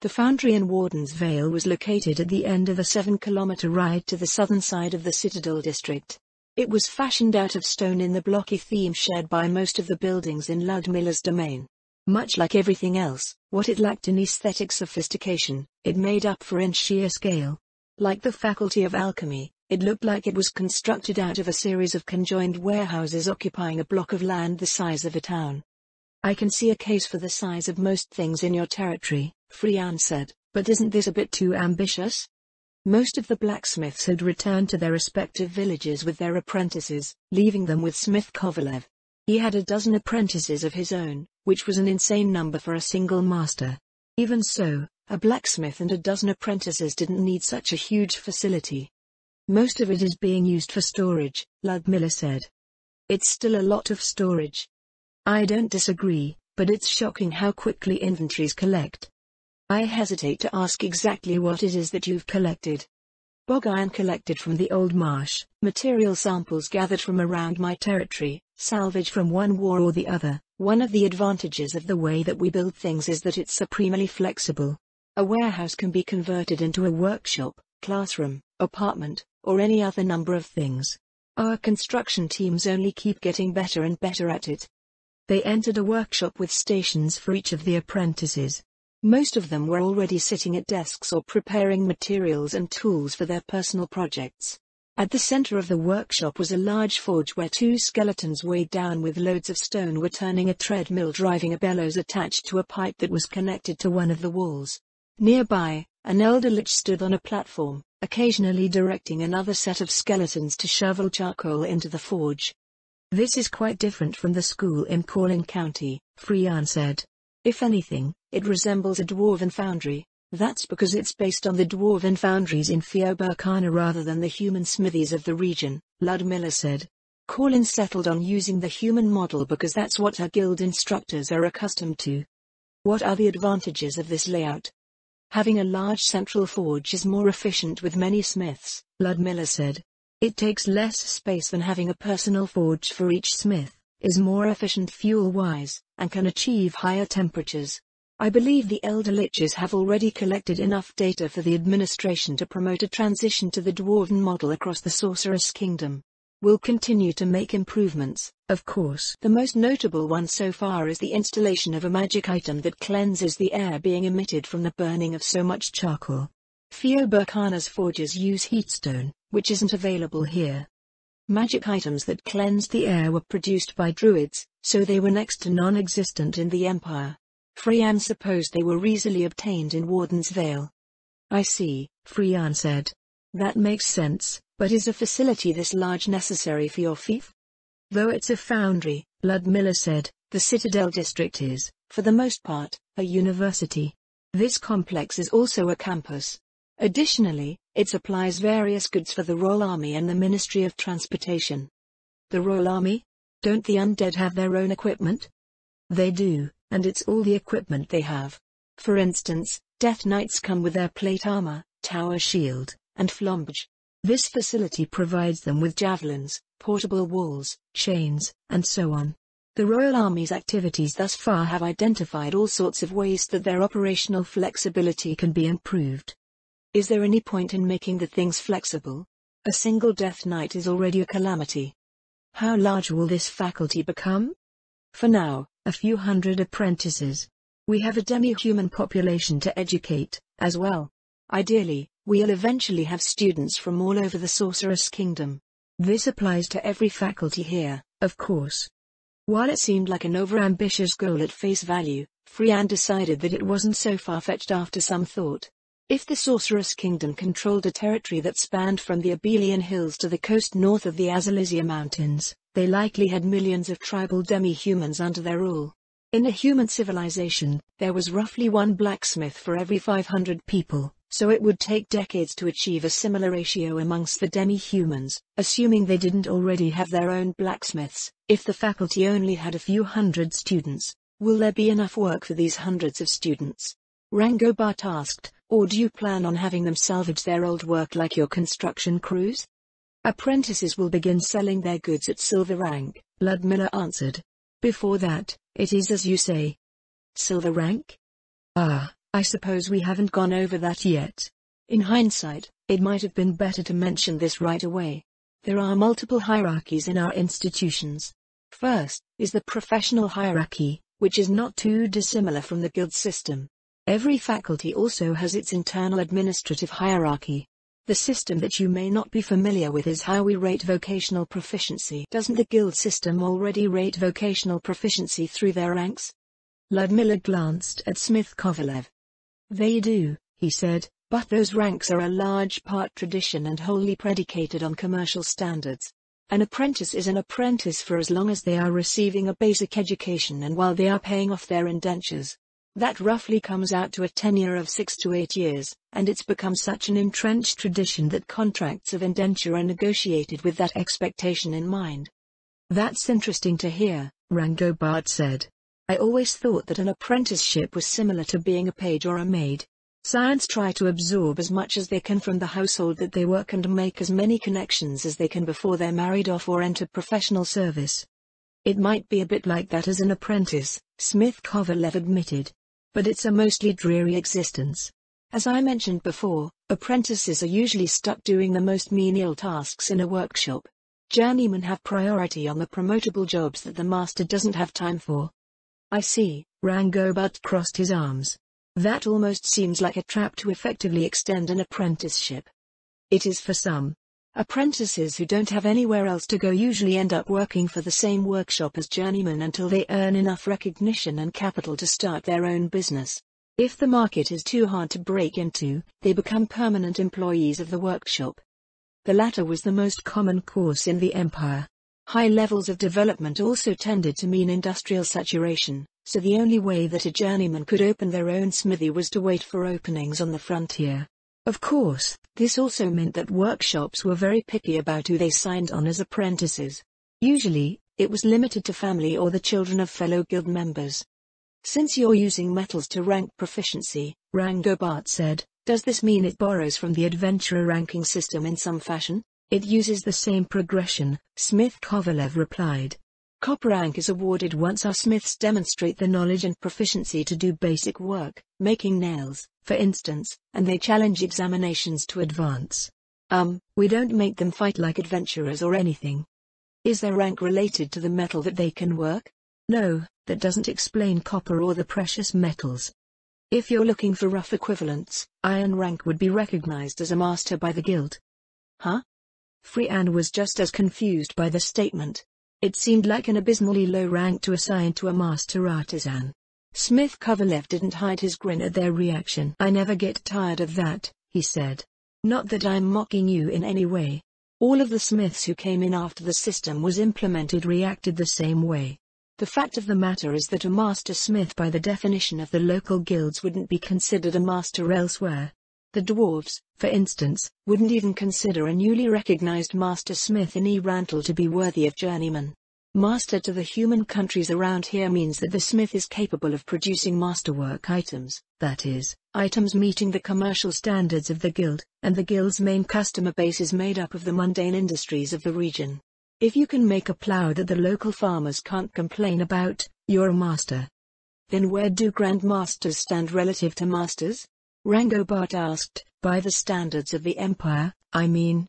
The foundry in Warden's Vale was located at the end of a 7-kilometer ride to the southern side of the Citadel district. It was fashioned out of stone in the blocky theme shared by most of the buildings in Ludmilla's domain. Much like everything else, what it lacked in aesthetic sophistication, it made up for in sheer scale. Like the Faculty of Alchemy, it looked like it was constructed out of a series of conjoined warehouses occupying a block of land the size of a town. I can see a case for the size of most things in your territory, Frian said, but isn't this a bit too ambitious? Most of the blacksmiths had returned to their respective villages with their apprentices, leaving them with Smith Kovalev. He had a dozen apprentices of his own, which was an insane number for a single master. Even so, a blacksmith and a dozen apprentices didn't need such a huge facility. Most of it is being used for storage, Ludmilla said. It's still a lot of storage. I don't disagree, but it's shocking how quickly inventories collect. I hesitate to ask exactly what it is that you've collected. Bog iron collected from the old marsh, material samples gathered from around my territory, salvage from one war or the other. One of the advantages of the way that we build things is that it's supremely flexible. A warehouse can be converted into a workshop, classroom, apartment, or any other number of things. Our construction teams only keep getting better and better at it. They entered a workshop with stations for each of the apprentices. Most of them were already sitting at desks or preparing materials and tools for their personal projects. At the center of the workshop was a large forge where two skeletons weighed down with loads of stone were turning a treadmill driving a bellows attached to a pipe that was connected to one of the walls. Nearby, an elder lich stood on a platform, occasionally directing another set of skeletons to shovel charcoal into the forge. This is quite different from the school in Corlin County, Frian said. If anything, it resembles a dwarven foundry. That's because it's based on the dwarven foundries in Fioburkana rather than the human smithies of the region, Ludmilla said. Corlin settled on using the human model because that's what our guild instructors are accustomed to. What are the advantages of this layout? Having a large central forge is more efficient with many smiths, Ludmilla said. It takes less space than having a personal forge for each smith, is more efficient fuel-wise, and can achieve higher temperatures. I believe the Elder Liches have already collected enough data for the administration to promote a transition to the Dwarven model across the Sorceress Kingdom. We'll continue to make improvements, of course. The most notable one so far is the installation of a magic item that cleanses the air being emitted from the burning of so much charcoal. Fioburkana's forges use heatstone, which isn't available here. Magic items that cleansed the air were produced by druids, so they were next to non-existent in the Empire. Frian supposed they were easily obtained in Warden's Vale. I see, Frian said. That makes sense, but is a facility this large necessary for your fief? Though it's a foundry, Ludmilla said, the Citadel district is, for the most part, a university. This complex is also a campus. Additionally, it supplies various goods for the Royal Army and the Ministry of Transportation. The Royal Army? Don't the undead have their own equipment? They do, and it's all the equipment they have. For instance, Death Knights come with their plate armor, tower shield, and flamberge. This facility provides them with javelins, portable walls, chains, and so on. The Royal Army's activities thus far have identified all sorts of ways that their operational flexibility can be improved. Is there any point in making the things flexible? A single Death Knight is already a calamity. How large will this faculty become? For now, a few hundred apprentices. We have a demi-human population to educate, as well. Ideally, we'll eventually have students from all over the Sorceress Kingdom. This applies to every faculty here, of course. While it seemed like an overambitious goal at face value, Frian decided that it wasn't so far-fetched after some thought. If the Sorceress Kingdom controlled a territory that spanned from the Abelian Hills to the coast north of the Azalizia Mountains, they likely had millions of tribal demi-humans under their rule. In a human civilization, there was roughly one blacksmith for every 500 people, so it would take decades to achieve a similar ratio amongst the demi-humans, assuming they didn't already have their own blacksmiths. If the faculty only had a few hundred students, will there be enough work for these hundreds of students? Rangobart asked, or do you plan on having them salvage their old work like your construction crews? Apprentices will begin selling their goods at silver rank, Ludmilla answered. Before that, it is as you say. Silver rank? Ah, I suppose we haven't gone over that yet. In hindsight, it might have been better to mention this right away. There are multiple hierarchies in our institutions. First, is the professional hierarchy, which is not too dissimilar from the guild system. Every faculty also has its internal administrative hierarchy. The system that you may not be familiar with is how we rate vocational proficiency. Doesn't the guild system already rate vocational proficiency through their ranks? Ludmilla glanced at Smith Kovalev. They do, he said, but those ranks are a large part tradition and wholly predicated on commercial standards. An apprentice is an apprentice for as long as they are receiving a basic education and while they are paying off their indentures. That roughly comes out to a tenure of 6 to 8 years, and it's become such an entrenched tradition that contracts of indenture are negotiated with that expectation in mind. That's interesting to hear, Rangobart said. I always thought that an apprenticeship was similar to being a page or a maid. Science try to absorb as much as they can from the household that they work and make as many connections as they can before they're married off or enter professional service. It might be a bit like that as an apprentice, Smith Kovalev admitted. But it's a mostly dreary existence. As I mentioned before, apprentices are usually stuck doing the most menial tasks in a workshop. Journeymen have priority on the promotable jobs that the master doesn't have time for. I see, Rangobart crossed his arms. That almost seems like a trap to effectively extend an apprenticeship. It is for some. Apprentices who don't have anywhere else to go usually end up working for the same workshop as journeymen until they earn enough recognition and capital to start their own business. If the market is too hard to break into, they become permanent employees of the workshop. The latter was the most common course in the empire. High levels of development also tended to mean industrial saturation, so the only way that a journeyman could open their own smithy was to wait for openings on the frontier. Of course, this also meant that workshops were very picky about who they signed on as apprentices. Usually, it was limited to family or the children of fellow guild members. Since you're using metals to rank proficiency, Rangobart said, does this mean it borrows from the adventurer ranking system in some fashion? It uses the same progression, Smith Kovalev replied. Copper rank is awarded once our smiths demonstrate the knowledge and proficiency to do basic work, making nails, for instance, and they challenge examinations to advance. We don't make them fight like adventurers or anything. Is their rank related to the metal that they can work? No, that doesn't explain copper or the precious metals. If you're looking for rough equivalents, iron rank would be recognized as a master by the guild. Huh? Freean was just as confused by the statement. It seemed like an abysmally low rank to assign to a master artisan. Smith Kovalev didn't hide his grin at their reaction. I never get tired of that, he said. Not that I'm mocking you in any way. All of the smiths who came in after the system was implemented reacted the same way. The fact of the matter is that a master smith by the definition of the local guilds wouldn't be considered a master elsewhere. The dwarves, for instance, wouldn't even consider a newly recognized master smith in Erantle to be worthy of journeyman. Master to the human countries around here means that the smith is capable of producing masterwork items, that is, items meeting the commercial standards of the guild, and the guild's main customer base is made up of the mundane industries of the region. If you can make a plough that the local farmers can't complain about, you're a master. Then where do grandmasters stand relative to masters? Rangobart asked. By the standards of the empire, I mean.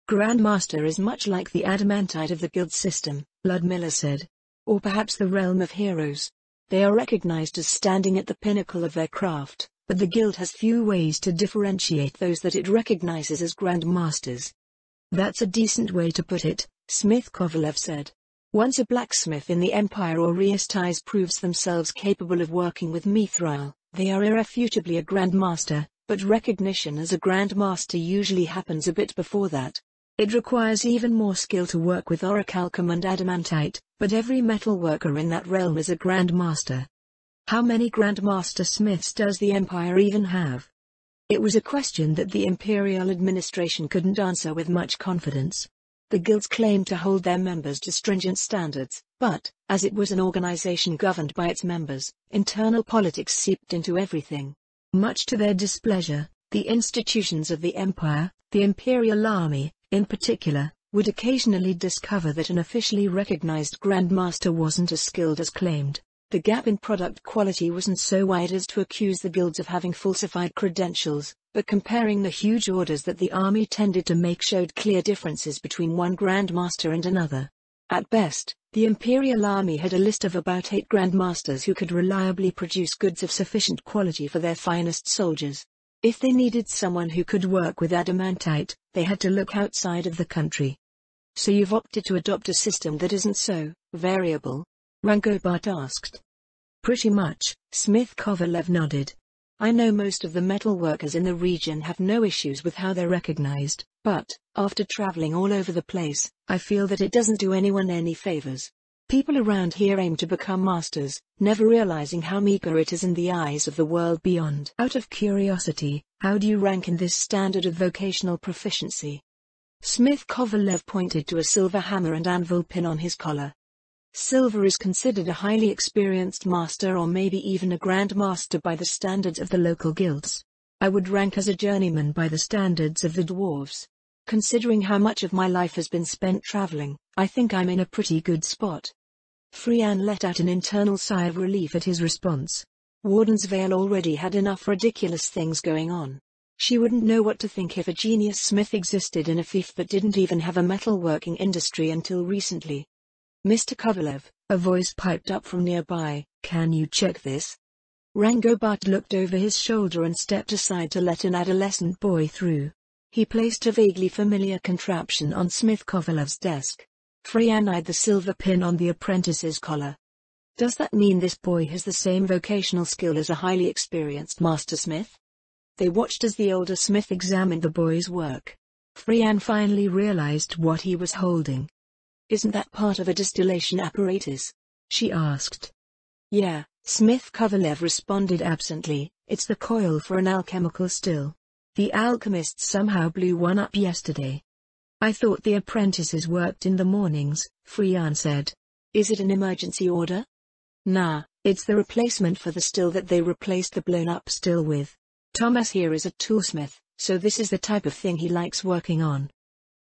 Grandmaster is much like the adamantite of the guild system, Ludmilla said. Or perhaps the realm of heroes. They are recognized as standing at the pinnacle of their craft, but the guild has few ways to differentiate those that it recognizes as grandmasters. That's a decent way to put it, Smith Kovalev said. Once a blacksmith in the Empire or Riestais proves themselves capable of working with mithril, they are irrefutably a grandmaster, but recognition as a grandmaster usually happens a bit before that. It requires even more skill to work with orichalcum and adamantite, but every metal worker in that realm is a grandmaster. How many grandmaster smiths does the Empire even have? It was a question that the imperial administration couldn't answer with much confidence. The guilds claimed to hold their members to stringent standards, but, as it was an organization governed by its members, internal politics seeped into everything. Much to their displeasure, the institutions of the empire, the imperial army, in particular, would occasionally discover that an officially recognized grandmaster wasn't as skilled as claimed. The gap in product quality wasn't so wide as to accuse the guilds of having falsified credentials, but comparing the huge orders that the army tended to make showed clear differences between one grandmaster and another. At best, the Imperial Army had a list of about 8 grandmasters who could reliably produce goods of sufficient quality for their finest soldiers. If they needed someone who could work with adamantite, they had to look outside of the country. So you've opted to adopt a system that isn't so variable? Rangobart asked. Pretty much, Smith Kovalev nodded. I know most of the metal workers in the region have no issues with how they're recognized, but, after traveling all over the place, I feel that it doesn't do anyone any favors. People around here aim to become masters, never realizing how meager it is in the eyes of the world beyond. Out of curiosity, how do you rank in this standard of vocational proficiency? Smith Kovalev pointed to a silver hammer and anvil pin on his collar. Silver is considered a highly experienced master or maybe even a grandmaster by the standards of the local guilds. I would rank as a journeyman by the standards of the dwarves. Considering how much of my life has been spent traveling, I think I'm in a pretty good spot. Frianne let out an internal sigh of relief at his response. Warden's Vale already had enough ridiculous things going on. She wouldn't know what to think if a genius smith existed in a fief that didn't even have a metalworking industry until recently. Mr. Kovalev, a voice piped up from nearby, can you check this? Rangobart looked over his shoulder and stepped aside to let an adolescent boy through. He placed a vaguely familiar contraption on Smith Kovalev's desk. Frianne eyed the silver pin on the apprentice's collar. Does that mean this boy has the same vocational skill as a highly experienced master smith? They watched as the older smith examined the boy's work. Frianne finally realized what he was holding. Isn't that part of a distillation apparatus? She asked. Yeah, Smith Kovalev responded absently, it's the coil for an alchemical still. The alchemists somehow blew one up yesterday. I thought the apprentices worked in the mornings, Frianne said. Is it an emergency order? Nah, it's the replacement for the still that they replaced the blown-up still with. Thomas here is a toolsmith, so this is the type of thing he likes working on.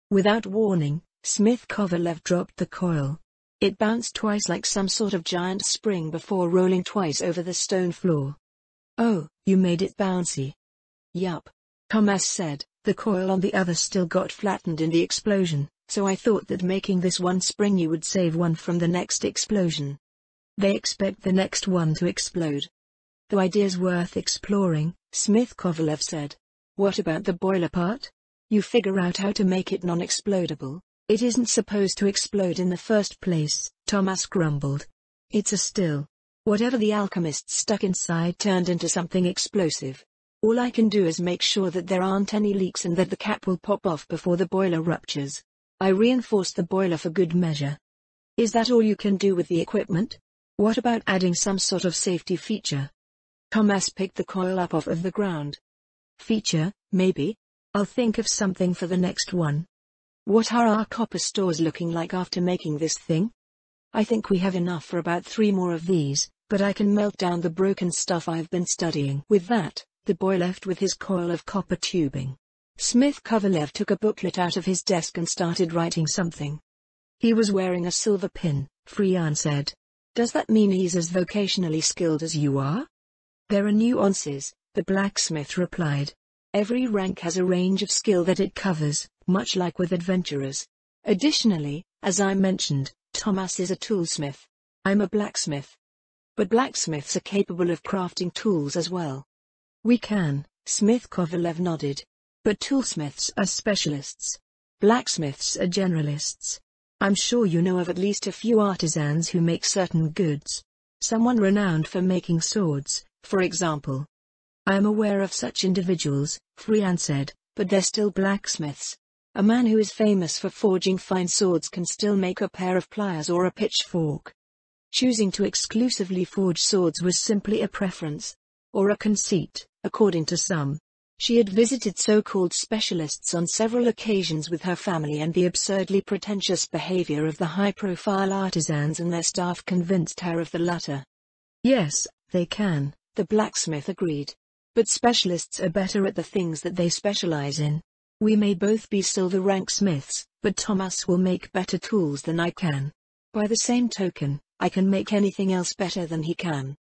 Without warning, Smith Kovalev dropped the coil. It bounced twice like some sort of giant spring before rolling twice over the stone floor. Oh, you made it bouncy. Yup. Thomas said, the coil on the other still got flattened in the explosion, so I thought that making this one spring you would save one from the next explosion. They expect the next one to explode. The idea's worth exploring, Smith Kovalev said. What about the boiler part? You figure out how to make it non-explodable? It isn't supposed to explode in the first place, Thomas grumbled. It's a still. Whatever the alchemists stuck inside turned into something explosive. All I can do is make sure that there aren't any leaks and that the cap will pop off before the boiler ruptures. I reinforced the boiler for good measure. Is that all you can do with the equipment? What about adding some sort of safety feature? Thomas picked the coil up off of the ground. Feature, maybe? I'll think of something for the next one. What are our copper stores looking like after making this thing? I think we have enough for about 3 more of these, but I can melt down the broken stuff I've been studying. With that, the boy left with his coil of copper tubing. Smith Kovalev took a booklet out of his desk and started writing something. He was wearing a silver pin, Frianne said. Does that mean he's as vocationally skilled as you are? There are nuances, the blacksmith replied. Every rank has a range of skill that it covers, much like with adventurers. Additionally, as I mentioned, Thomas is a toolsmith. I'm a blacksmith. But blacksmiths are capable of crafting tools as well. We can, Smith Kovalev nodded. But toolsmiths are specialists. Blacksmiths are generalists. I'm sure you know of at least a few artisans who make certain goods. Someone renowned for making swords, for example. I am aware of such individuals, Frianne said, but they're still blacksmiths. A man who is famous for forging fine swords can still make a pair of pliers or a pitchfork. Choosing to exclusively forge swords was simply a preference. Or a conceit, according to some. She had visited so-called specialists on several occasions with her family, and the absurdly pretentious behavior of the high-profile artisans and their staff convinced her of the latter. Yes, they can, the blacksmith agreed. But specialists are better at the things that they specialize in. We may both be silver-rank smiths, but Thomas will make better tools than I can. By the same token, I can make anything else better than he can.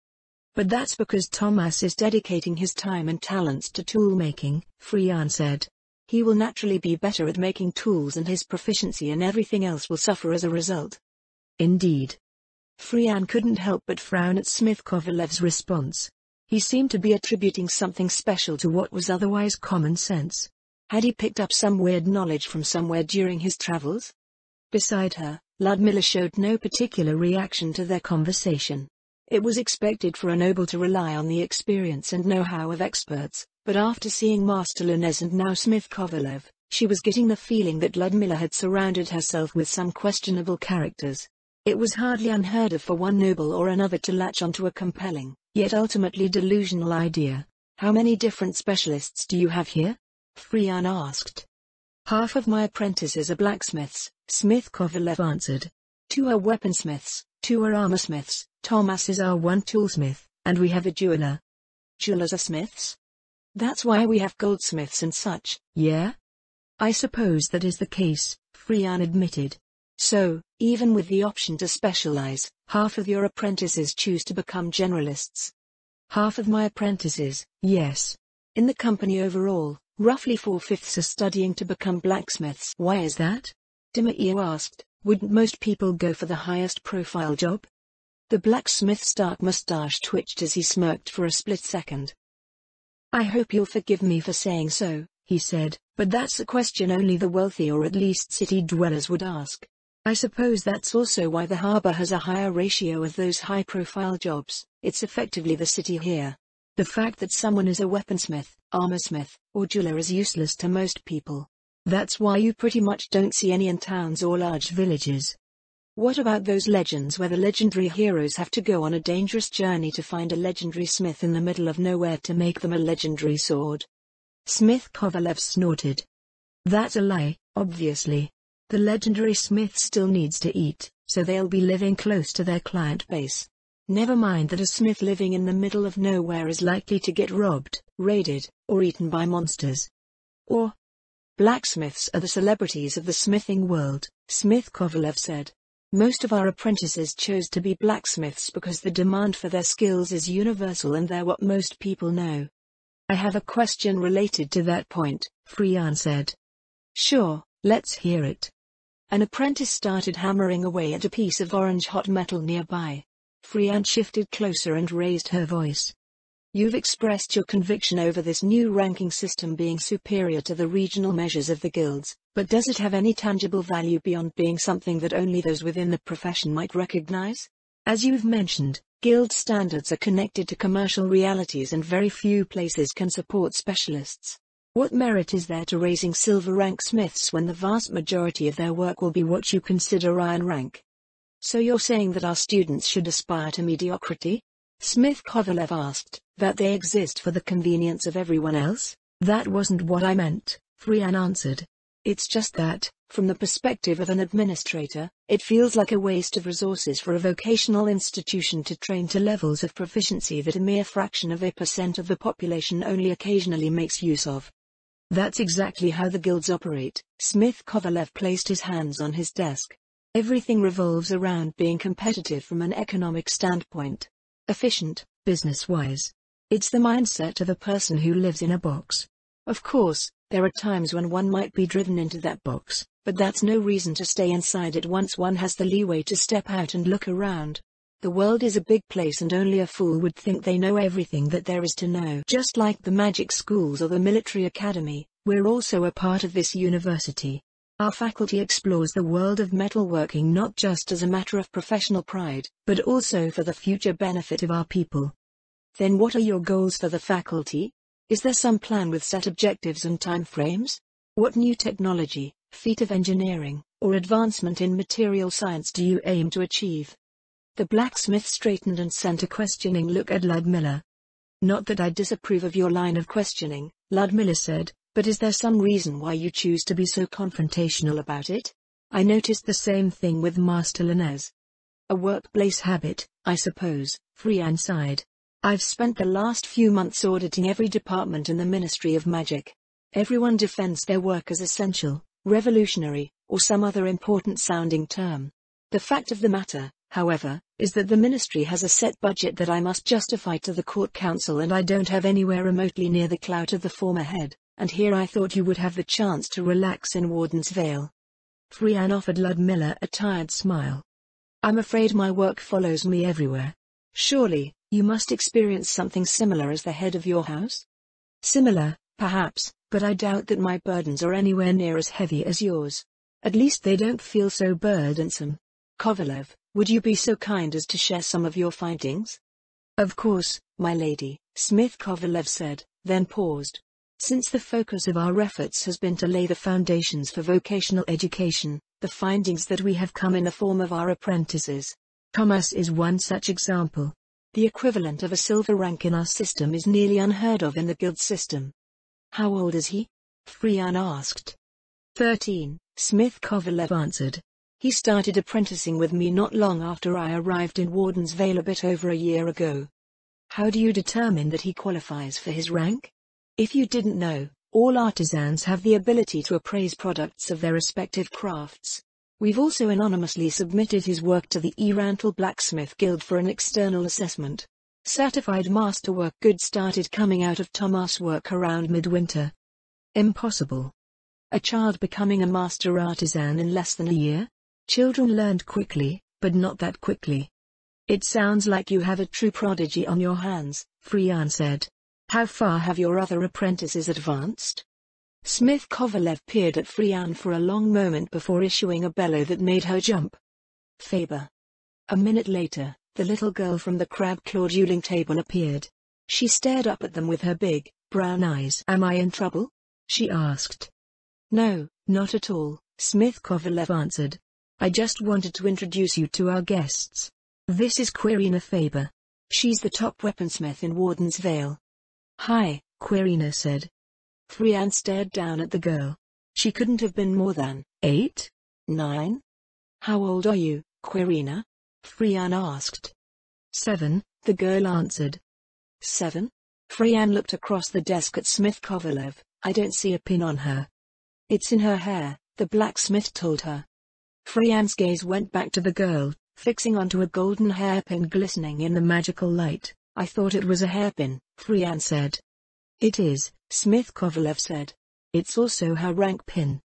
But that's because Thomas is dedicating his time and talents to tool making, Frian said. He will naturally be better at making tools and his proficiency in everything else will suffer as a result. Indeed. Frian couldn't help but frown at Smith Kovalev's response. He seemed to be attributing something special to what was otherwise common sense. Had he picked up some weird knowledge from somewhere during his travels? Beside her, Ludmilla showed no particular reaction to their conversation. It was expected for a noble to rely on the experience and know-how of experts, but after seeing Master Linez and now Smith Kovalev, she was getting the feeling that Ludmilla had surrounded herself with some questionable characters. It was hardly unheard of for one noble or another to latch onto a compelling, yet ultimately delusional idea. How many different specialists do you have here? Frian asked. Half of my apprentices are blacksmiths, Smith Kovalev answered. 2 are weaponsmiths, 2 are armorsmiths, Thomas is our one toolsmith, and we have a jeweler. Jewelers are smiths? That's why we have goldsmiths and such. Yeah? I suppose that is the case, Frian admitted. So, even with the option to specialize, half of your apprentices choose to become generalists. Half of my apprentices, yes. In the company overall, roughly 4/5 are studying to become blacksmiths. Why is that? Dimitrov asked. Wouldn't most people go for the highest profile job? The blacksmith's dark mustache twitched as he smirked for a split second. I hope you'll forgive me for saying so, he said, but that's a question only the wealthy or at least city dwellers would ask. I suppose that's also why the harbor has a higher ratio of those high-profile jobs. It's effectively the city here. The fact that someone is a weaponsmith, armorsmith, or jeweler is useless to most people. That's why you pretty much don't see any in towns or large villages. What about those legends where the legendary heroes have to go on a dangerous journey to find a legendary smith in the middle of nowhere to make them a legendary sword? Smith Kovalev snorted. That's a lie, obviously. The legendary smith still needs to eat, so they'll be living close to their client base. Never mind that a smith living in the middle of nowhere is likely to get robbed, raided, or eaten by monsters. Or blacksmiths are the celebrities of the smithing world, Smith Kovalev said. Most of our apprentices chose to be blacksmiths because the demand for their skills is universal and they're what most people know. I have a question related to that point, Frian said. Sure, let's hear it. An apprentice started hammering away at a piece of orange hot metal nearby. Frian shifted closer and raised her voice. You've expressed your conviction over this new ranking system being superior to the regional measures of the guilds, but does it have any tangible value beyond being something that only those within the profession might recognize? As you've mentioned, guild standards are connected to commercial realities and very few places can support specialists. What merit is there to raising silver rank smiths when the vast majority of their work will be what you consider iron rank? So you're saying that our students should aspire to mediocrity? Smith Kovalev asked, that they exist for the convenience of everyone else? That wasn't what I meant, Frian answered. It's just that, from the perspective of an administrator, it feels like a waste of resources for a vocational institution to train to levels of proficiency that a mere fraction of a % of the population only occasionally makes use of. That's exactly how the guilds operate. Smith Kovalev placed his hands on his desk. Everything revolves around being competitive from an economic standpoint. Efficient, business-wise. It's the mindset of a person who lives in a box. Of course, there are times when one might be driven into that box, but that's no reason to stay inside it once one has the leeway to step out and look around. The world is a big place and only a fool would think they know everything that there is to know. Just like the magic schools or the military academy, we're also a part of this university. Our faculty explores the world of metalworking not just as a matter of professional pride, but also for the future benefit of our people. Then what are your goals for the faculty? Is there some plan with set objectives and time frames? What new technology, feat of engineering, or advancement in material science do you aim to achieve? The blacksmith straightened and sent a questioning look at Ludmilla. Not that I disapprove of your line of questioning, Ludmilla said, but is there some reason why you choose to be so confrontational about it? I noticed the same thing with Master Linez. A workplace habit, I suppose, Frian sighed. I've spent the last few months auditing every department in the Ministry of Magic. Everyone defends their work as essential, revolutionary, or some other important sounding term. The fact of the matter, however, is that the ministry has a set budget that I must justify to the court council, and I don't have anywhere remotely near the clout of the former head, and here I thought you would have the chance to relax in Warden's Vale. Freyan offered Ludmilla a tired smile. I'm afraid my work follows me everywhere. Surely, you must experience something similar as the head of your house? Similar, perhaps, but I doubt that my burdens are anywhere near as heavy as yours. At least they don't feel so burdensome. Kovalev, would you be so kind as to share some of your findings? Of course, my lady, Smith Kovalev said, then paused. Since the focus of our efforts has been to lay the foundations for vocational education, the findings that we have come in the form of our apprentices. Thomas is one such example. The equivalent of a silver rank in our system is nearly unheard of in the guild system. How old is he? Freyan asked. 13, Smith Kovalev answered. He started apprenticing with me not long after I arrived in Warden's Vale a bit over a year ago. How do you determine that he qualifies for his rank? If you didn't know, all artisans have the ability to appraise products of their respective crafts. We've also anonymously submitted his work to the Erantal Blacksmith Guild for an external assessment. Certified masterwork goods started coming out of Thomas' work around midwinter. Impossible. A child becoming a master artisan in less than a year? Children learned quickly, but not that quickly. It sounds like you have a true prodigy on your hands, Freyan said. How far have your other apprentices advanced? Smith Kovalev peered at Freyan for a long moment before issuing a bellow that made her jump. Faber. A minute later, the little girl from the crab-claw dueling table appeared. She stared up at them with her big, brown eyes. Am I in trouble? She asked. No, not at all, Smith Kovalev answered. I just wanted to introduce you to our guests. This is Quirina Faber. She's the top weaponsmith in Warden's Vale. Hi, Quirina said. Freyan stared down at the girl. She couldn't have been more than 8? 9? How old are you, Quirina? Freyan asked. 7, the girl answered. 7? Freyan looked across the desk at Smith Kovalev. I don't see a pin on her. It's in her hair, the blacksmith told her. Freyan's gaze went back to the girl, fixing onto a golden hairpin glistening in the magical light. I thought it was a hairpin, Freyan said. It is, Smith Kovalev said. It's also her rank pin.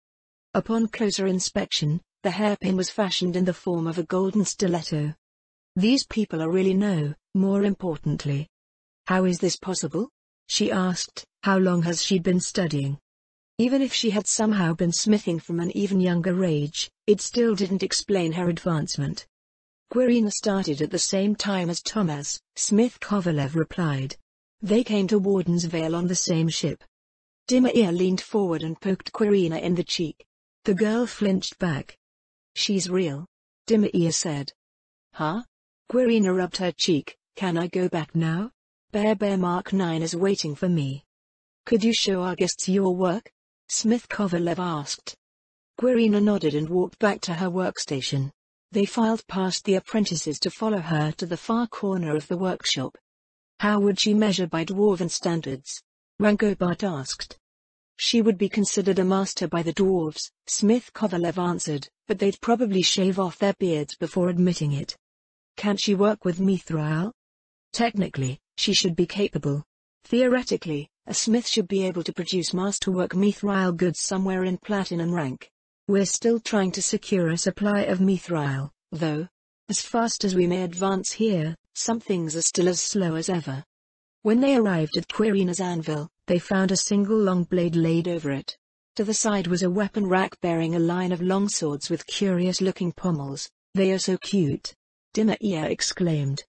Upon closer inspection, the hairpin was fashioned in the form of a golden stiletto. These people are really more importantly. How is this possible? She asked. How long has she been studying? Even if she had somehow been smithing from an even younger age, it still didn't explain her advancement. Quirina started at the same time as Thomas, Smith Kovalev replied. They came to Warden's Vale on the same ship. Dimir leaned forward and poked Quirina in the cheek. The girl flinched back. She's real, Dimir said. Huh? Quirina rubbed her cheek. Can I go back now? Bear Mark 9 is waiting for me. Could you show our guests your work? Smith Kovalev asked. Quirina nodded and walked back to her workstation. They filed past the apprentices to follow her to the far corner of the workshop. How would she measure by dwarven standards? Rankobart asked. She would be considered a master by the dwarves, Smith Kovalev answered, but they'd probably shave off their beards before admitting it. Can't she work with mithril? Technically, she should be capable. Theoretically, a smith should be able to produce masterwork mithril goods somewhere in platinum rank. We're still trying to secure a supply of mithril, though. As fast as we may advance here, some things are still as slow as ever. When they arrived at Quirina's anvil, they found a single long blade laid over it. To the side was a weapon rack bearing a line of long swords with curious-looking pommels. They are so cute, Dimir exclaimed.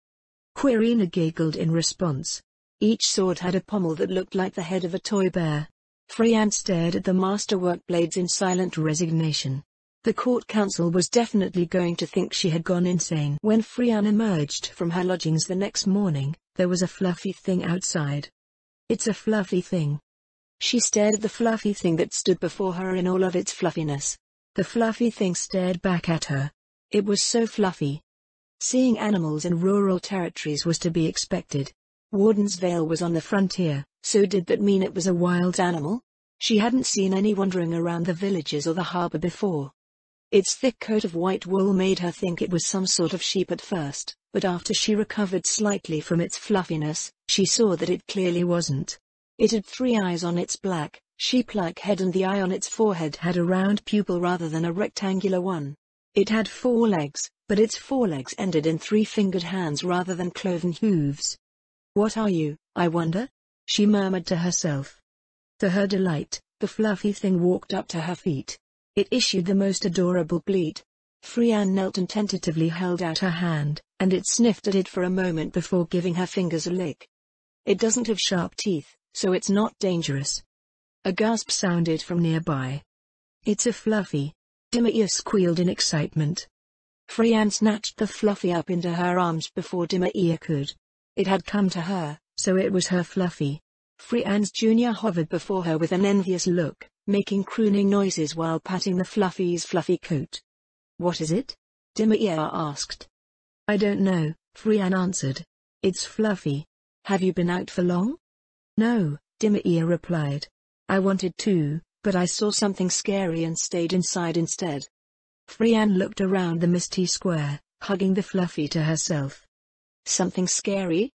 Quirina giggled in response. Each sword had a pommel that looked like the head of a toy bear. Freyan stared at the masterwork blades in silent resignation. The court council was definitely going to think she had gone insane. When Freyan emerged from her lodgings the next morning, there was a fluffy thing outside. It's a fluffy thing. She stared at the fluffy thing that stood before her in all of its fluffiness. The fluffy thing stared back at her. It was so fluffy. Seeing animals in rural territories was to be expected. Warden's Vale was on the frontier, so did that mean it was a wild animal? She hadn't seen any wandering around the villages or the harbor before. Its thick coat of white wool made her think it was some sort of sheep at first, but after she recovered slightly from its fluffiness, she saw that it clearly wasn't. It had 3 eyes on its black, sheep-like head, and the eye on its forehead had a round pupil rather than a rectangular one. It had 4 legs, but its forelegs ended in 3-fingered hands rather than cloven hooves. "What are you, I wonder?" she murmured to herself. To her delight, the fluffy thing walked up to her feet. It issued the most adorable bleat. Frianne knelt and tentatively held out her hand, and it sniffed at it for a moment before giving her fingers a lick. "It doesn't have sharp teeth, so it's not dangerous." A gasp sounded from nearby. "It's a fluffy!" Dimmer squealed in excitement. Frianne snatched the fluffy up into her arms before Dimmer could. It had come to her, so it was her fluffy. Frianne's junior hovered before her with an envious look, making crooning noises while patting the fluffy's fluffy coat. "What is it?" Dimmer asked. "I don't know," Frianne answered. "It's fluffy." "Have you been out for long?" "No," Dimmer replied. "I wanted to, but I saw something scary and stayed inside instead." Frianne looked around the misty square, hugging the fluffy to herself. "Something scary?"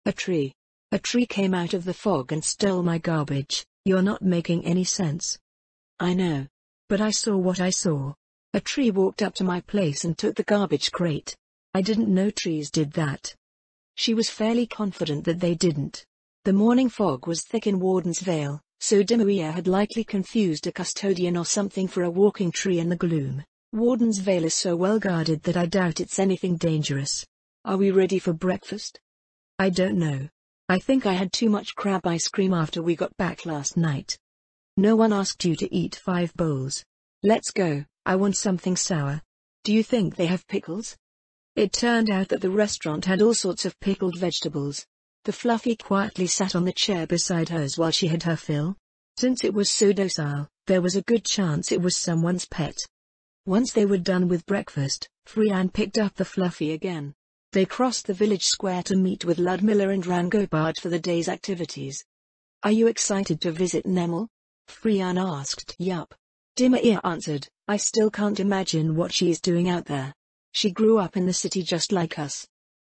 "A tree. A tree came out of the fog and stole my garbage." "You're not making any sense." "I know. But I saw what I saw. A tree walked up to my place and took the garbage crate. I didn't know trees did that." She was fairly confident that they didn't. The morning fog was thick in Warden's Vale, so Dimmer had likely confused a custodian or something for a walking tree in the gloom. Warden's Vale is so well guarded that I doubt it's anything dangerous. "Are we ready for breakfast?" "I don't know. I think I had too much crab ice cream after we got back last night." "No one asked you to eat 5 bowls. Let's go, I want something sour." "Do you think they have pickles?" It turned out that the restaurant had all sorts of pickled vegetables. The fluffy quietly sat on the chair beside hers while she had her fill. Since it was so docile, there was a good chance it was someone's pet. Once they were done with breakfast, Frianne picked up the fluffy again. They crossed the village square to meet with Ludmilla and Rangobard for the day's activities. "Are you excited to visit Nemel?" Frianne asked. "Yup." Dimmer answered. "I still can't imagine what she's doing out there. She grew up in the city just like us."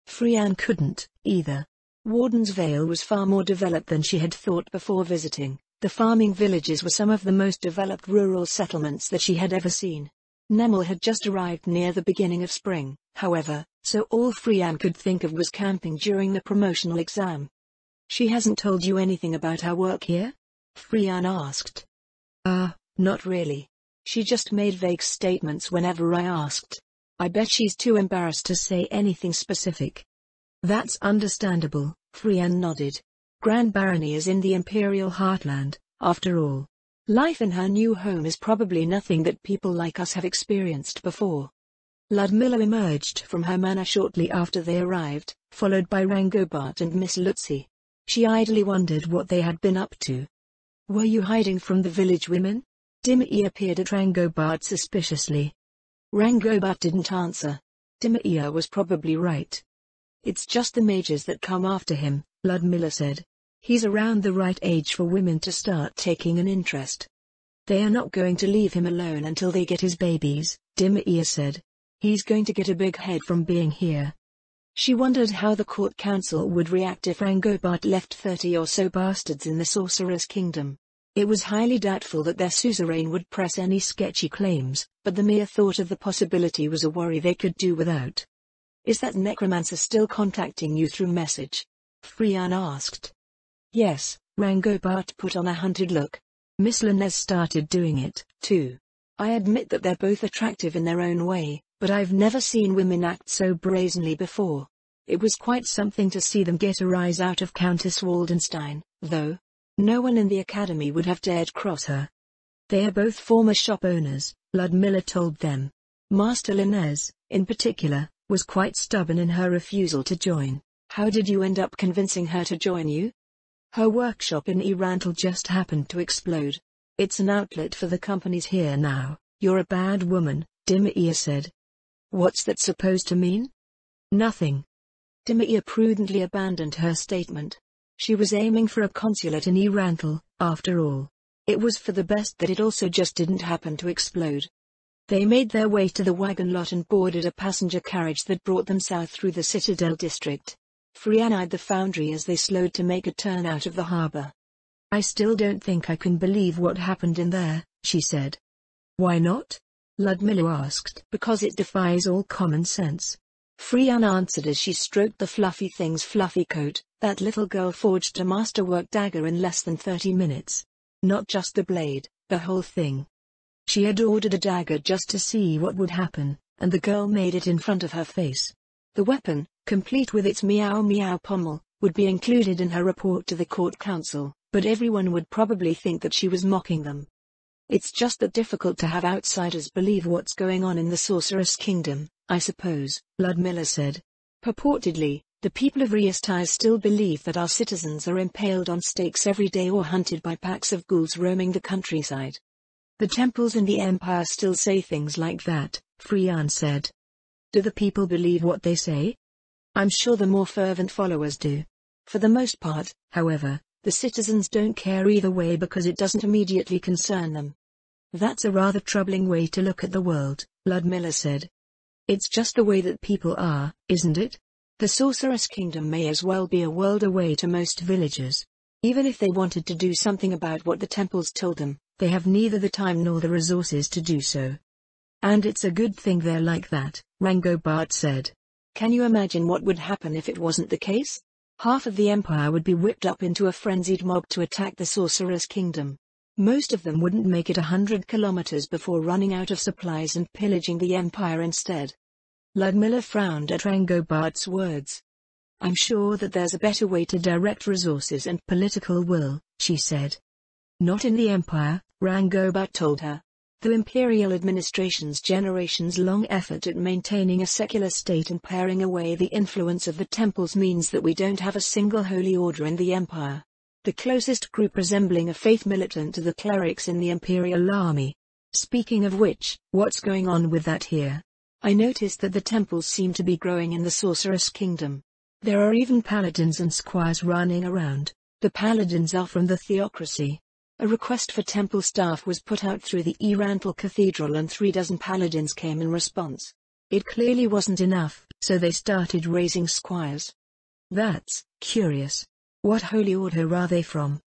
Frianne couldn't, either. Warden's Vale was far more developed than she had thought before visiting. The farming villages were some of the most developed rural settlements that she had ever seen. Nemel had just arrived near the beginning of spring, however, so all Frianne could think of was camping during the promotional exam. "She hasn't told you anything about her work here?" Frianne asked. Not really. She just made vague statements whenever I asked. I bet she's too embarrassed to say anything specific." "That's understandable," Frianne nodded. Grand Barony is in the Imperial Heartland, after all. Life in her new home is probably nothing that people like us have experienced before. Ludmilla emerged from her manor shortly after they arrived, followed by Rangobard and Miss Lutzi. She idly wondered what they had been up to. "Were you hiding from the village women?" Dimmer peered at Rangobard suspiciously. Rangobard didn't answer. Dimmer was probably right. "It's just the mages that come after him," Ludmilla said. "He's around the right age for women to start taking an interest." "They are not going to leave him alone until they get his babies," Dimmer said. "He's going to get a big head from being here." She wondered how the court council would react if Rangobard left 30 or so bastards in the Sorcerer's Kingdom. It was highly doubtful that their suzerain would press any sketchy claims, but the mere thought of the possibility was a worry they could do without. "Is that necromancer still contacting you through message?" Frianne asked. "Yes," Rangobard put on a hunted look. "Miss Linez started doing it, too. I admit that they're both attractive in their own way, but I've never seen women act so brazenly before. It was quite something to see them get a rise out of Countess Waldenstein, though. No one in the academy would have dared cross her." "They are both former shop owners," Ludmilla told them. "Master Linez, in particular, was quite stubborn in her refusal to join." "How did you end up convincing her to join you?" "Her workshop in Erantel just happened to explode. It's an outlet for the companies here now." "You're a bad woman," Dimmer said. "What's that supposed to mean?" "Nothing." Dimmer prudently abandoned her statement. She was aiming for a consulate in Erantel, after all. It was for the best that it also just didn't happen to explode. They made their way to the wagon lot and boarded a passenger carriage that brought them south through the Citadel district. Frian eyed the foundry as they slowed to make a turn out of the harbor. "I still don't think I can believe what happened in there," she said. "Why not?" Ludmilla asked. "Because it defies all common sense." Frian answered as she stroked the fluffy thing's fluffy coat. "That little girl forged a masterwork dagger in less than 30 minutes. Not just the blade, the whole thing. She had ordered a dagger just to see what would happen, and the girl made it in front of her face. The weapon, complete with its meow meow pommel, would be included in her report to the court council, but everyone would probably think that she was mocking them. It's just that difficult to have outsiders believe what's going on in the Sorceress Kingdom, I suppose," Ludmilla said. "Purportedly, the people of Riastai still believe that our citizens are impaled on stakes every day or hunted by packs of ghouls roaming the countryside. The temples in the Empire still say things like that," Frian said. "Do the people believe what they say?" "I'm sure the more fervent followers do. For the most part, however, the citizens don't care either way because it doesn't immediately concern them." "That's a rather troubling way to look at the world," Ludmilla said. "It's just the way that people are, isn't it? The Sorceress Kingdom may as well be a world away to most villagers. Even if they wanted to do something about what the temples told them, they have neither the time nor the resources to do so. And it's a good thing they're like that," Rangobart said. "Can you imagine what would happen if it wasn't the case? Half of the Empire would be whipped up into a frenzied mob to attack the Sorcerer's Kingdom. Most of them wouldn't make it 100 kilometers before running out of supplies and pillaging the Empire instead." Ludmilla frowned at Rangobart's words. "I'm sure that there's a better way to direct resources and political will," she said. "Not in the Empire," Rangobart told her. "The Imperial administration's generations-long effort at maintaining a secular state and paring away the influence of the temples means that we don't have a single holy order in the Empire. The closest group resembling a faith militant to the clerics in the Imperial Army. Speaking of which, what's going on with that here? I noticed that the temples seem to be growing in the Sorceress Kingdom. There are even paladins and squires running around. The paladins are from the theocracy. A request for temple staff was put out through the Erantal Cathedral and 36 paladins came in response. It clearly wasn't enough, so they started raising squires." "That's curious. What holy order are they from?"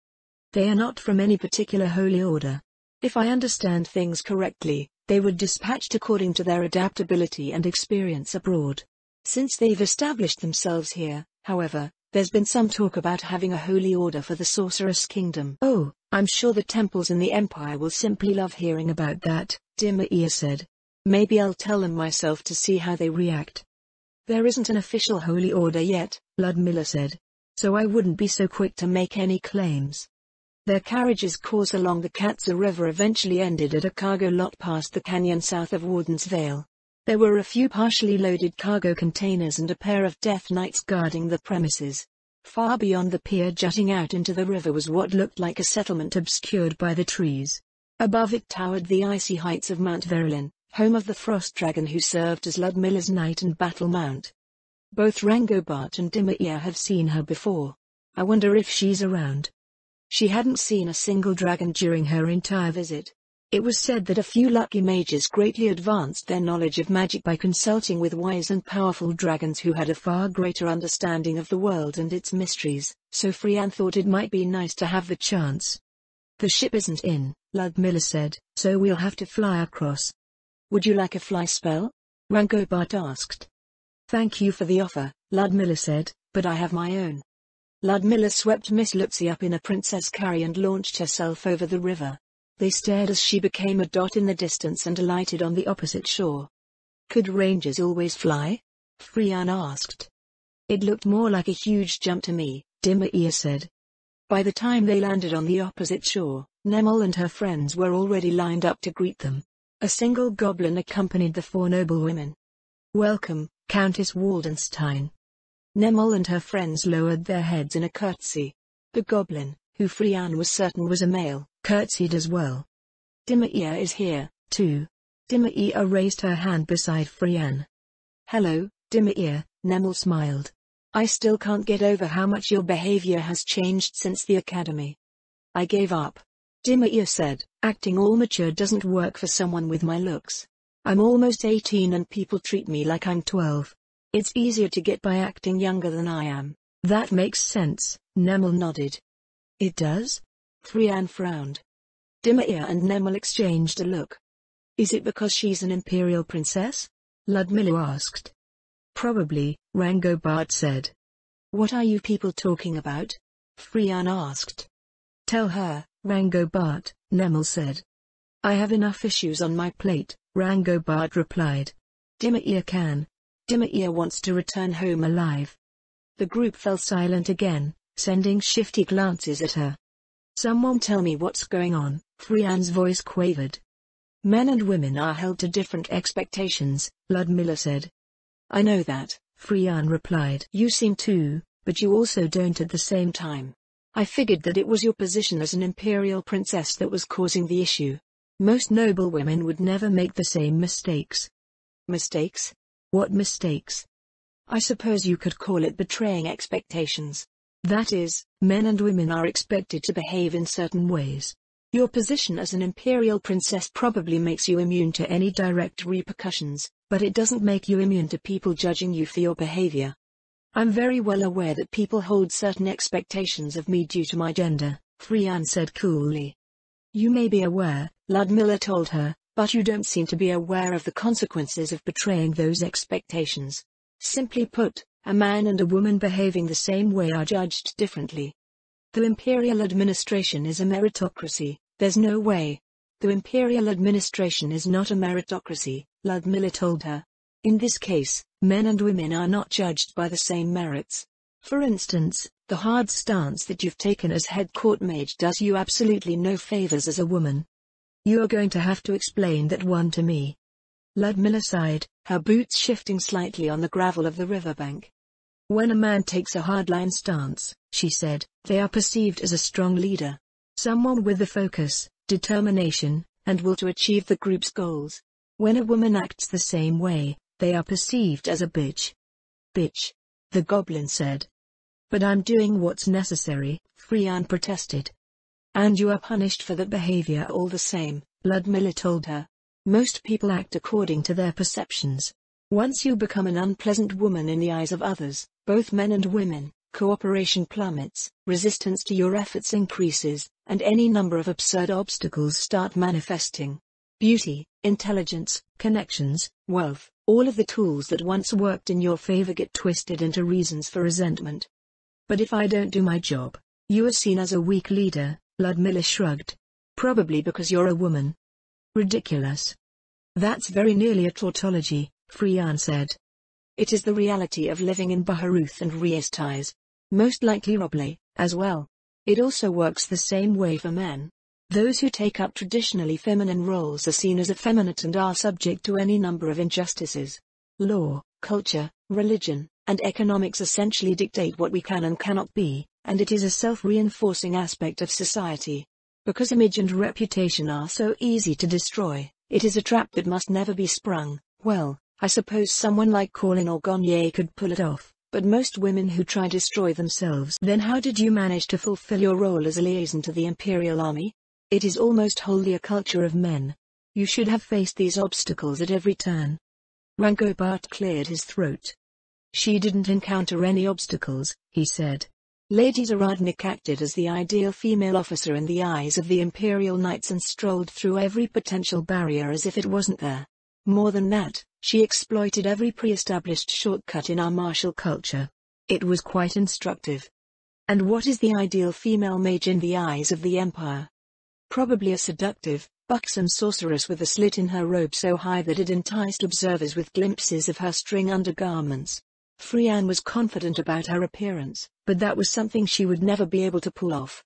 "They are not from any particular holy order. If I understand things correctly, they were dispatched according to their adaptability and experience abroad. Since they've established themselves here, however, there's been some talk about having a holy order for the Sorceress Kingdom." "Oh, I'm sure the temples in the Empire will simply love hearing about that," Dimir said. "Maybe I'll tell them myself to see how they react." "There isn't an official holy order yet," Ludmilla said. "So I wouldn't be so quick to make any claims." Their carriage's course along the Katza River eventually ended at a cargo lot past the canyon south of Warden's Vale. There were a few partially loaded cargo containers and a pair of Death Knights guarding the premises. Far beyond the pier jutting out into the river was what looked like a settlement obscured by the trees. Above it towered the icy heights of Mount Verilyn, home of the Frost Dragon who served as Ludmilla's knight and battle mount. Both Rangobart and Dimir have seen her before. I wonder if she's around. She hadn't seen a single dragon during her entire visit. It was said that a few lucky mages greatly advanced their knowledge of magic by consulting with wise and powerful dragons who had a far greater understanding of the world and its mysteries, so Frian thought it might be nice to have the chance. "The ship isn't in," Ludmilla said, "so we'll have to fly across." "Would you like a fly spell?" Rangobart asked. "Thank you for the offer," Ludmilla said, "but I have my own." Ludmilla swept Miss Lucy up in a princess carry and launched herself over the river. They stared as she became a dot in the distance and alighted on the opposite shore. "Could rangers always fly?" Frian asked. "It looked more like a huge jump to me," Dimir said. By the time they landed on the opposite shore, Nemel and her friends were already lined up to greet them. A single goblin accompanied the four noblewomen. "Welcome, Countess Waldenstein." Nemel and her friends lowered their heads in a curtsy. The goblin, who Frian was certain was a male, curtsied as well. "Dimir is here, too." Dimir raised her hand beside Frian. "Hello, Dimir," Nemel smiled. "I still can't get over how much your behavior has changed since the academy." "I gave up," Dimir said. "Acting all mature doesn't work for someone with my looks. I'm almost 18 and people treat me like I'm 12. It's easier to get by acting younger than I am. That makes sense, Nemel nodded. It does? Thrian frowned. Dimir and Nemel exchanged a look. Is it because she's an imperial princess? Ludmilla asked. Probably, Rangobart said. What are you people talking about? Thrian asked. Tell her, Rangobart, Nemel said. I have enough issues on my plate, Rangobart replied. Dimir can. Dimir wants to return home alive. The group fell silent again, sending shifty glances at her. Someone tell me what's going on, Thrian's voice quavered. Men and women are held to different expectations, Ludmilla said. I know that, Thrian replied. You seem to, but you also don't at the same time. I figured that it was your position as an imperial princess that was causing the issue. Most noble women would never make the same mistakes. Mistakes? What mistakes? I suppose you could call it betraying expectations. That is, men and women are expected to behave in certain ways. Your position as an imperial princess probably makes you immune to any direct repercussions, but it doesn't make you immune to people judging you for your behavior. I'm very well aware that people hold certain expectations of me due to my gender, Thrian said coolly. You may be aware, Ludmilla told her, but you don't seem to be aware of the consequences of betraying those expectations. Simply put, a man and a woman behaving the same way are judged differently. The imperial administration is a meritocracy, there's no way. The imperial administration is not a meritocracy, Ludmilla told her. In this case, men and women are not judged by the same merits. For instance, the hard stance that you've taken as head court mage does you absolutely no favors as a woman. You are going to have to explain that one to me. Ludmilla sighed, her boots shifting slightly on the gravel of the riverbank. When a man takes a hardline stance, she said, they are perceived as a strong leader. Someone with the focus, determination, and will to achieve the group's goals. When a woman acts the same way, they are perceived as a bitch. Bitch, the goblin said. But I'm doing what's necessary, Thrian protested. And you are punished for that behavior all the same, Ludmilla told her. Most people act according to their perceptions. Once you become an unpleasant woman in the eyes of others, both men and women, cooperation plummets, resistance to your efforts increases, and any number of absurd obstacles start manifesting. Beauty, intelligence, connections, wealth, all of the tools that once worked in your favor get twisted into reasons for resentment. But if I don't do my job, you are seen as a weak leader, Ludmilla shrugged. Probably because you're a woman. Ridiculous. That's very nearly a tautology, Thrian said. It is the reality of living in Baharuth and Riestais. Most likely Robley, as well. It also works the same way for men. Those who take up traditionally feminine roles are seen as effeminate and are subject to any number of injustices. Law, culture, religion, and economics essentially dictate what we can and cannot be, and it is a self-reinforcing aspect of society. Because image and reputation are so easy to destroy, it is a trap that must never be sprung. Well, I suppose someone like Corlin or Gonye could pull it off, but most women who try destroy themselves. Then how did you manage to fulfill your role as a liaison to the Imperial Army? It is almost wholly a culture of men. You should have faced these obstacles at every turn. Rangobart cleared his throat. She didn't encounter any obstacles, he said. Lady Zaradnik acted as the ideal female officer in the eyes of the Imperial Knights and strolled through every potential barrier as if it wasn't there. More than that, she exploited every pre-established shortcut in our martial culture. It was quite instructive. And what is the ideal female mage in the eyes of the Empire? Probably a seductive, buxom sorceress with a slit in her robe so high that it enticed observers with glimpses of her string undergarments. Thrian was confident about her appearance, but that was something she would never be able to pull off.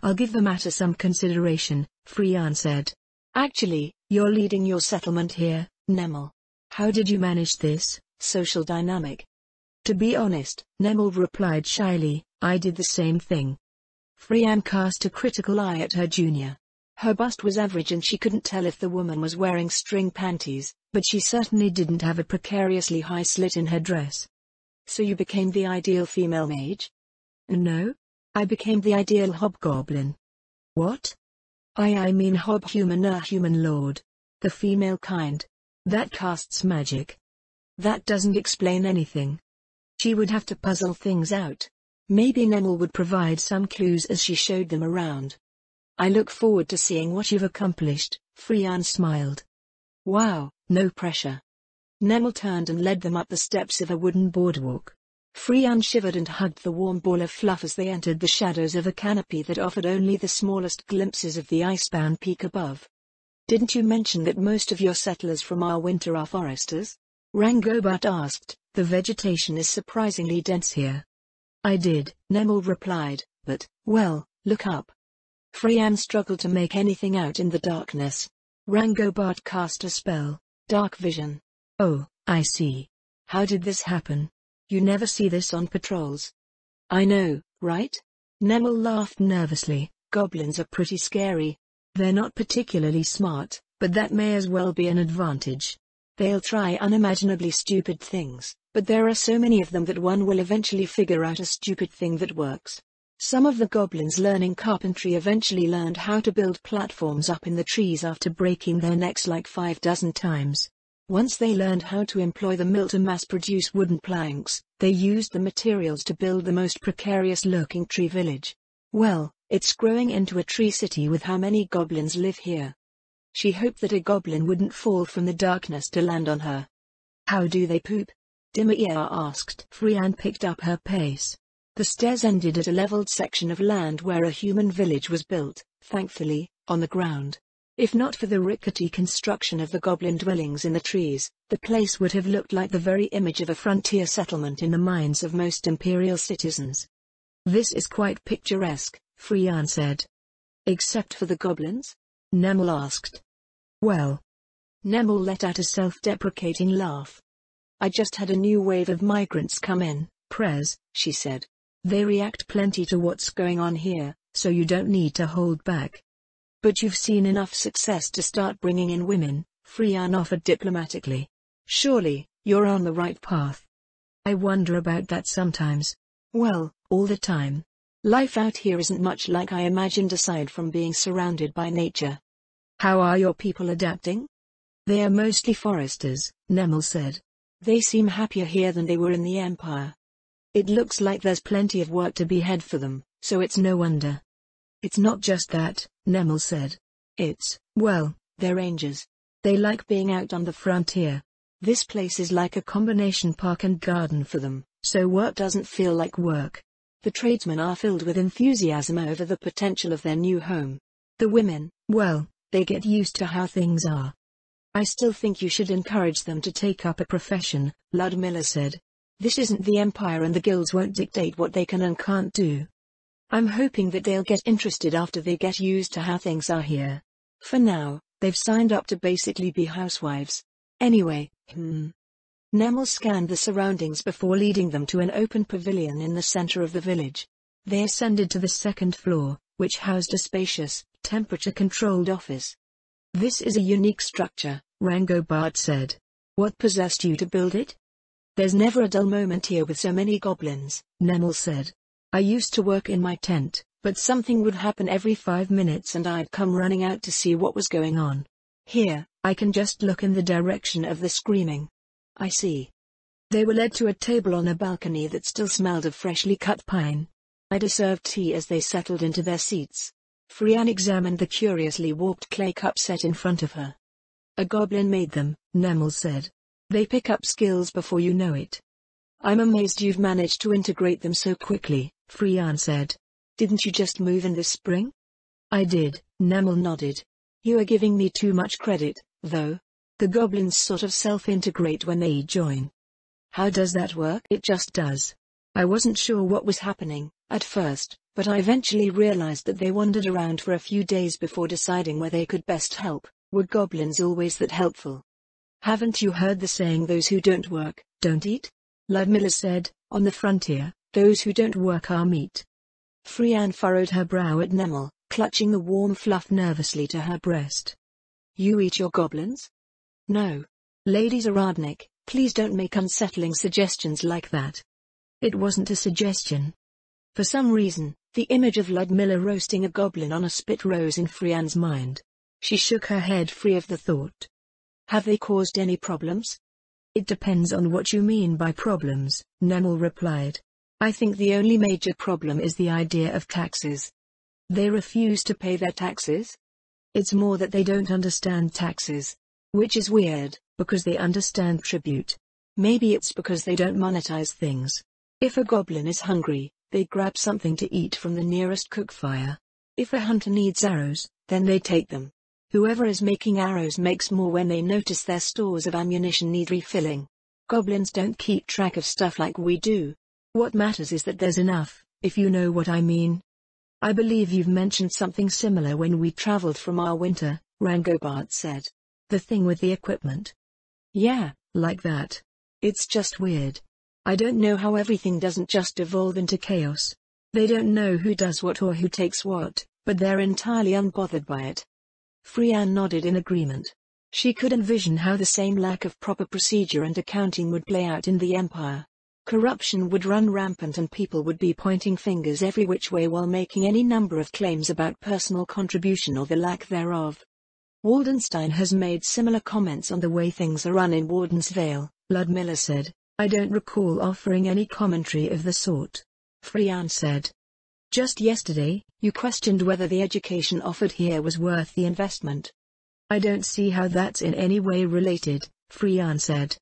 I'll give the matter some consideration, Thrian said. Actually, you're leading your settlement here, Nemel. How did you manage this social dynamic? To be honest, Nemel replied shyly, I did the same thing. Thrian cast a critical eye at her junior. Her bust was average and she couldn't tell if the woman was wearing string panties, but she certainly didn't have a precariously high slit in her dress. So you became the ideal female mage? No. I became the ideal hobgoblin. What? I mean hobhuman human lord. The female kind. That casts magic. That doesn't explain anything. She would have to puzzle things out. Maybe Nemel would provide some clues as she showed them around. I look forward to seeing what you've accomplished, Frian smiled. Wow, no pressure. Nemel turned and led them up the steps of a wooden boardwalk. Frian shivered and hugged the warm ball of fluff as they entered the shadows of a canopy that offered only the smallest glimpses of the icebound peak above. Didn't you mention that most of your settlers from our winter are foresters? Rangobart asked. The vegetation is surprisingly dense here. I did, Nemel replied, but, well, look up. Frian struggled to make anything out in the darkness. Rangobart cast a spell. Dark vision. Oh, I see. How did this happen? You never see this on patrols. I know, right? Nemel laughed nervously. Goblins are pretty scary. They're not particularly smart, but that may as well be an advantage. They'll try unimaginably stupid things, but there are so many of them that one will eventually figure out a stupid thing that works. Some of the goblins learning carpentry eventually learned how to build platforms up in the trees after breaking their necks like 5 dozen times. Once they learned how to employ the mill to mass-produce wooden planks, they used the materials to build the most precarious-looking tree village. Well, it's growing into a tree city with how many goblins live here. She hoped that a goblin wouldn't fall from the darkness to land on her. How do they poop? Dimir asked. Frian picked up her pace. The stairs ended at a leveled section of land where a human village was built, thankfully, on the ground. If not for the rickety construction of the goblin dwellings in the trees, the place would have looked like the very image of a frontier settlement in the minds of most imperial citizens. This is quite picturesque, Frian said. Except for the goblins? Nemel asked. Well. Nemel let out a self-deprecating laugh. I just had a new wave of migrants come in, Prez, she said. They react plenty to what's going on here, so you don't need to hold back. But you've seen enough success to start bringing in women, Frian offered diplomatically. Surely, you're on the right path. I wonder about that sometimes. Well, all the time. Life out here isn't much like I imagined aside from being surrounded by nature. How are your people adapting? They are mostly foresters, Nemel said. They seem happier here than they were in the Empire. It looks like there's plenty of work to be had for them, so it's no wonder. It's not just that, Nemel said. Well, they're rangers. They like being out on the frontier. This place is like a combination park and garden for them, so work doesn't feel like work. The tradesmen are filled with enthusiasm over the potential of their new home. The women, well, they get used to how things are. I still think you should encourage them to take up a profession, Ludmilla said. This isn't the Empire and the guilds won't dictate what they can and can't do. I'm hoping that they'll get interested after they get used to how things are here. For now, they've signed up to basically be housewives. Anyway, Nemel scanned the surroundings before leading them to an open pavilion in the center of the village. They ascended to the second floor, which housed a spacious, temperature-controlled office. This is a unique structure, Rangobart said. What possessed you to build it? There's never a dull moment here with so many goblins, Nemel said. I used to work in my tent, but something would happen every 5 minutes and I'd come running out to see what was going on. Here, I can just look in the direction of the screaming. I see. They were led to a table on a balcony that still smelled of freshly cut pine. Ida served tea as they settled into their seats. Frian examined the curiously warped clay cup set in front of her. A goblin made them, Nemel said. They pick up skills before you know it. I'm amazed you've managed to integrate them so quickly, Frian said. Didn't you just move in this spring? I did, Nemel nodded. You are giving me too much credit, though. The goblins sort of self-integrate when they join. How does that work? It just does. I wasn't sure what was happening, at first, but I eventually realized that they wandered around for a few days before deciding where they could best help. Were goblins always that helpful? Haven't you heard the saying those who don't work, don't eat? Ludmilla said, on the frontier, those who don't work are meat. Frian furrowed her brow at Nemel, clutching the warm fluff nervously to her breast. You eat your goblins? No. Lady Zaradnik, please don't make unsettling suggestions like that. It wasn't a suggestion. For some reason, the image of Ludmilla roasting a goblin on a spit rose in Frian's mind. She shook her head free of the thought. Have they caused any problems? It depends on what you mean by problems, Nemel replied. I think the only major problem is the idea of taxes. They refuse to pay their taxes? It's more that they don't understand taxes. Which is weird, because they understand tribute. Maybe it's because they don't monetize things. If a goblin is hungry, they grab something to eat from the nearest cook fire. If a hunter needs arrows, then they take them. Whoever is making arrows makes more when they notice their stores of ammunition need refilling. Goblins don't keep track of stuff like we do. What matters is that there's enough, if you know what I mean. I believe you've mentioned something similar when we traveled from our winter, Rangobart said. The thing with the equipment. Yeah, like that. It's just weird. I don't know how everything doesn't just evolve into chaos. They don't know who does what or who takes what, but they're entirely unbothered by it. Frianne nodded in agreement. She could envision how the same lack of proper procedure and accounting would play out in the Empire. Corruption would run rampant and people would be pointing fingers every which way while making any number of claims about personal contribution or the lack thereof. Waldenstein has made similar comments on the way things are run in Warden's Vale, Ludmilla said. I don't recall offering any commentary of the sort. Frianne said. Just yesterday, you questioned whether the education offered here was worth the investment. I don't see how that's in any way related, Frianne said.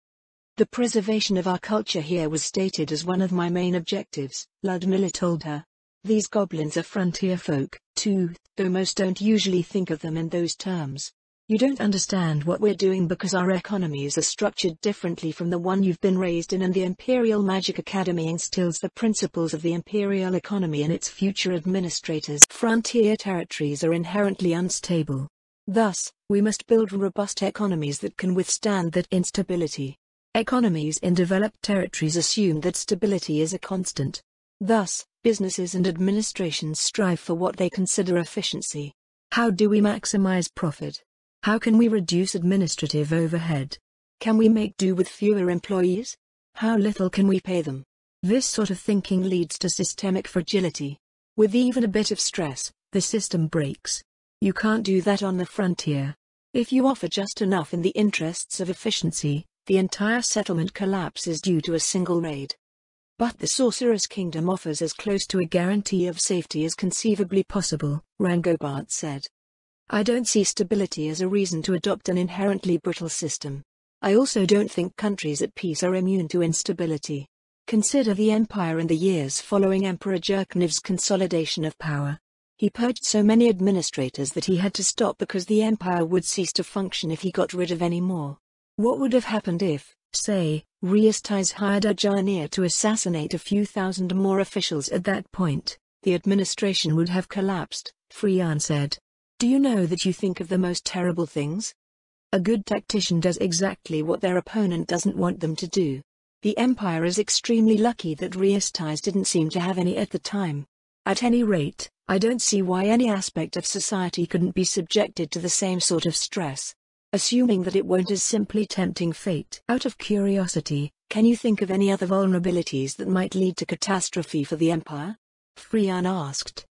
The preservation of our culture here was stated as one of my main objectives, Ludmilla told her. These goblins are frontier folk, too, though most don't usually think of them in those terms. You don't understand what we're doing because our economies are structured differently from the one you've been raised in, and the Imperial Magic Academy instills the principles of the Imperial economy in its future administrators. Frontier territories are inherently unstable. Thus, we must build robust economies that can withstand that instability. Economies in developed territories assume that stability is a constant. Thus, businesses and administrations strive for what they consider efficiency. How do we maximize profit? How can we reduce administrative overhead? Can we make do with fewer employees? How little can we pay them? This sort of thinking leads to systemic fragility. With even a bit of stress, the system breaks. You can't do that on the frontier. If you offer just enough in the interests of efficiency, the entire settlement collapses due to a single raid. But the Sorcerer's Kingdom offers as close to a guarantee of safety as conceivably possible, Rangobart said. I don't see stability as a reason to adopt an inherently brittle system. I also don't think countries at peace are immune to instability. Consider the Empire in the years following Emperor Jerkniv's consolidation of power. He purged so many administrators that he had to stop because the Empire would cease to function if he got rid of any more. What would have happened if, say, Riestais hired a Jarnier to assassinate a few thousand more officials at that point? The administration would have collapsed, Frianne said. Do you know that you think of the most terrible things? A good tactician does exactly what their opponent doesn't want them to do. The Empire is extremely lucky that Riestais didn't seem to have any at the time. At any rate, I don't see why any aspect of society couldn't be subjected to the same sort of stress. Assuming that it won't as simply tempting fate. Out of curiosity, can you think of any other vulnerabilities that might lead to catastrophe for the Empire? Frianne asked.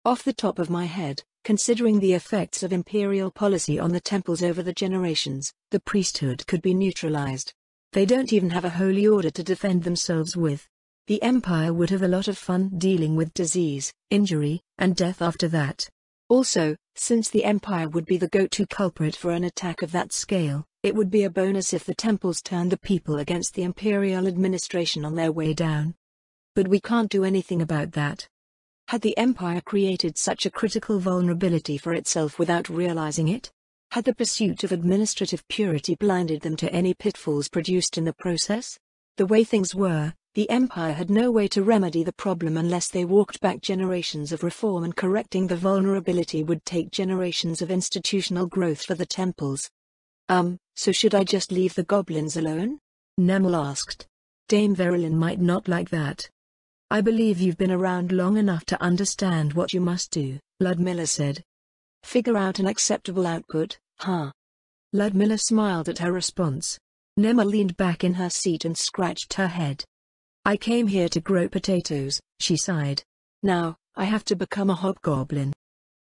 Off the top of my head, considering the effects of imperial policy on the temples over the generations, the priesthood could be neutralized. They don't even have a holy order to defend themselves with. The Empire would have a lot of fun dealing with disease, injury, and death after that. Also, since the Empire would be the go-to culprit for an attack of that scale, it would be a bonus if the temples turned the people against the Imperial administration on their way down. But we can't do anything about that. Had the Empire created such a critical vulnerability for itself without realizing it? Had the pursuit of administrative purity blinded them to any pitfalls produced in the process? The way things were, the Empire had no way to remedy the problem unless they walked back generations of reform, and correcting the vulnerability would take generations of institutional growth for the temples. So should I just leave the goblins alone? Nemel asked. Dame Verilyn might not like that. I believe you've been around long enough to understand what you must do, Ludmilla said. Figure out an acceptable output, huh? Ludmilla smiled at her response. Nemel leaned back in her seat and scratched her head. I came here to grow potatoes, she sighed. Now, I have to become a hobgoblin.